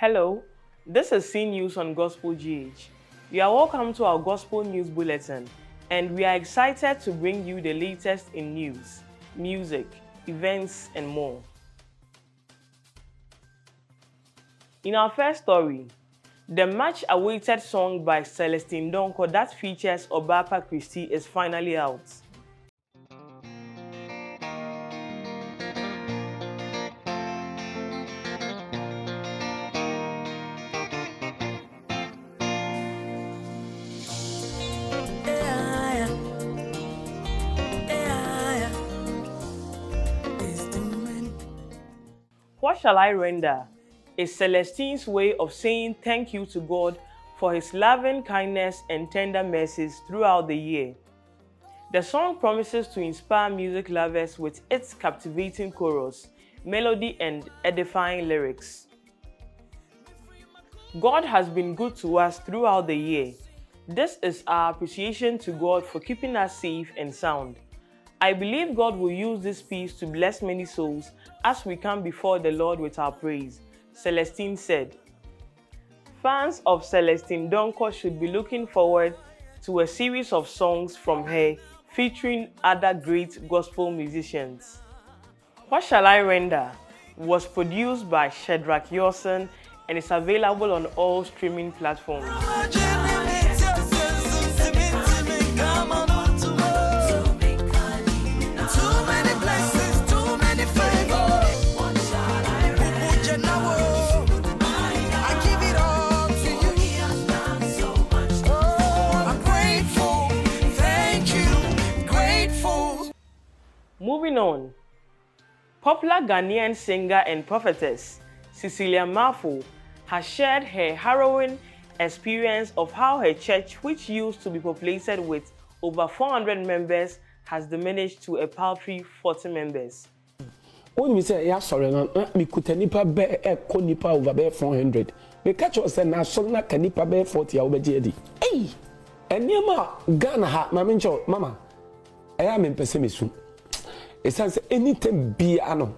Hello, this is C News on GospelGh. You are welcome to our Gospel News Bulletin, and we are excited to bring you the latest in news, music, events, and more. In our first story, the much-awaited song by Celestine Donkor that features Obaapa Christy is finally out. What shall I render? Is Celestine's way of saying thank you to God for His loving kindness and tender mercies throughout the year. The song promises to inspire music lovers with its captivating chorus, melody, and edifying lyrics. God has been good to us throughout the year. This is our appreciation to God for keeping us safe and sound. I believe God will use this piece to bless many souls as we come before the Lord with our praise, Celestine said. Fans of Celestine Donkor should be looking forward to a series of songs from her featuring other great gospel musicians. What Shall I Render was produced by Shadrach Yorson and is available on all streaming platforms. Moving on, popular Ghanaian singer and prophetess Cecilia Marfo has shared her harrowing experience of how her church, which used to be populated with over 400 members, has diminished to a paltry 40 members. When we say, yeah, sorry, we could nipa be nipa over 400. We catch us and now so na nipa be 40 over JD. Hey, and Yama Ghana ha, mama, I am in pessimism. It says anything be ano.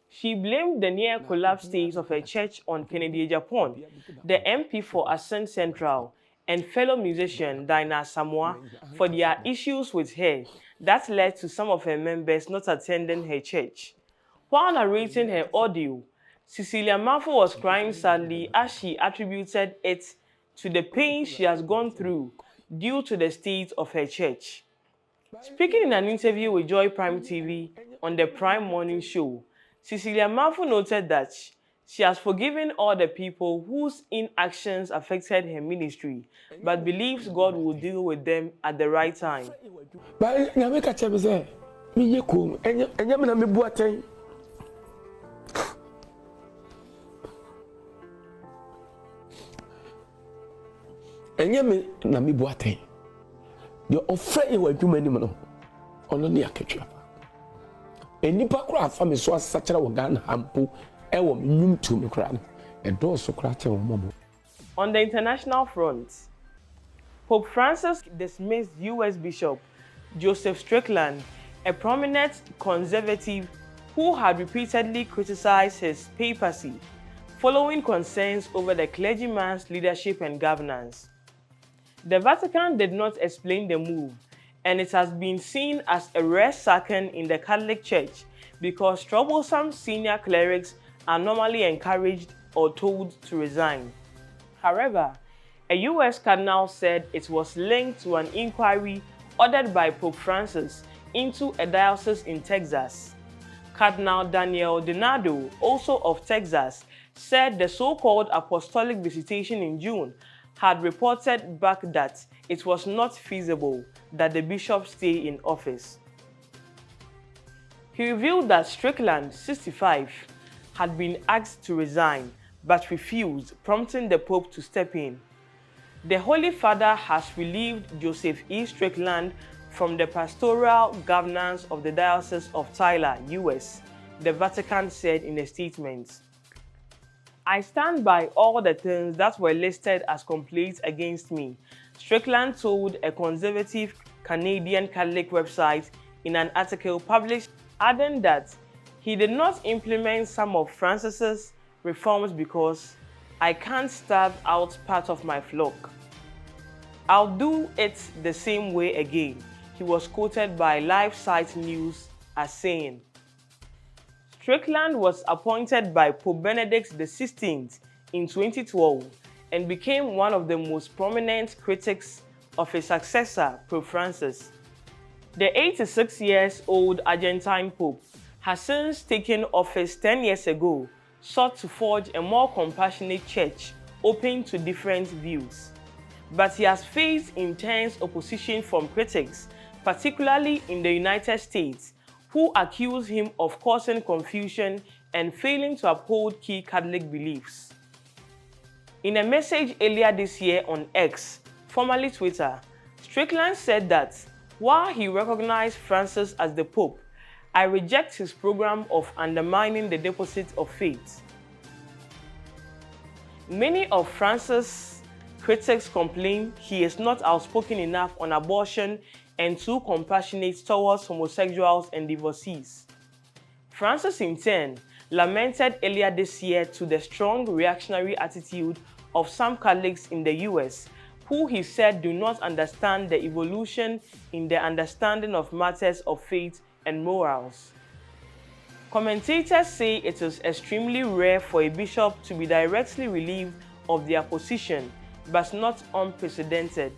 She blamed the near collapse state of her church on Kennedy Agyapong, the MP for Ascent Central, and fellow musician Asamoah for their issues with her that led to some of her members not attending her church. While narrating her audio, Cecilia Marfo was crying sadly as she attributed it to the pain she has gone through due to the state of her church. Speaking in an interview with Joy Prime TV on the Prime Morning Show, Cecilia Marfo noted that she has forgiven all the people whose inactions affected her ministry, but believes God will deal with them at the right time. The offer you were doing no on the aketwa. Enipa kura afami so asachara Ghana hampo ewo nyum tu me kura no edo so kura che mo. On the international front, Pope Francis dismissed US Bishop Joseph Strickland, a prominent conservative who had repeatedly criticized his papacy, following concerns over the clergyman's leadership and governance. The Vatican did not explain the move, and it has been seen as a rare second in the Catholic Church because troublesome senior clerics are normally encouraged or told to resign. However, a US Cardinal said it was linked to an inquiry ordered by Pope Francis into a diocese in Texas. Cardinal Daniel Donado, also of Texas, said the so-called apostolic visitation in June had reported back that it was not feasible that the bishop stay in office. He revealed that Strickland, 65, had been asked to resign but refused, prompting the Pope to step in. The Holy Father has relieved Joseph E. Strickland from the pastoral governance of the Diocese of Tyler, US, the Vatican said in a statement. I stand by all the things that were listed as complaints against me, Strickland told a conservative Canadian Catholic website in an article published, adding that He did not implement some of Francis's reforms because I can't starve out part of my flock. I'll do it the same way again, he was quoted by LifeSite News as saying. Strickland was appointed by Pope Benedict XVI in 2012 and became one of the most prominent critics of his successor, Pope Francis. The 86-year-old Argentine Pope has since taken office 10 years ago, sought to forge a more compassionate church open to different views. But he has faced intense opposition from critics, particularly in the United States, who accuse him of causing confusion and failing to uphold key Catholic beliefs. In a message earlier this year on X, formerly Twitter, Strickland said that while he recognized Francis as the Pope, I reject his program of undermining the deposit of faith. Many of Francis' critics complain he is not outspoken enough on abortion and too compassionate towards homosexuals and divorcees. Francis, in turn, lamented earlier this year to the strong reactionary attitude of some Catholics in the US, who he said do not understand the evolution in their understanding of matters of faith and morals. Commentators say it is extremely rare for a bishop to be directly relieved of their position, but not unprecedented.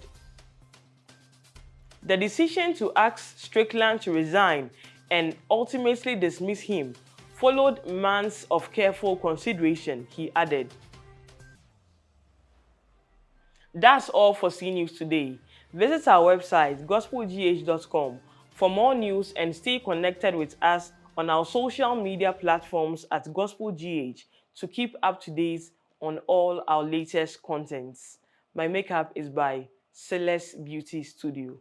The decision to ask Strickland to resign and ultimately dismiss him followed months of careful consideration, he added. That's all for C News today. Visit our website, gospelgh.com, for more news and stay connected with us on our social media platforms at GospelGH to keep up to date on all our latest contents. My makeup is by Celeste Beauty Studio.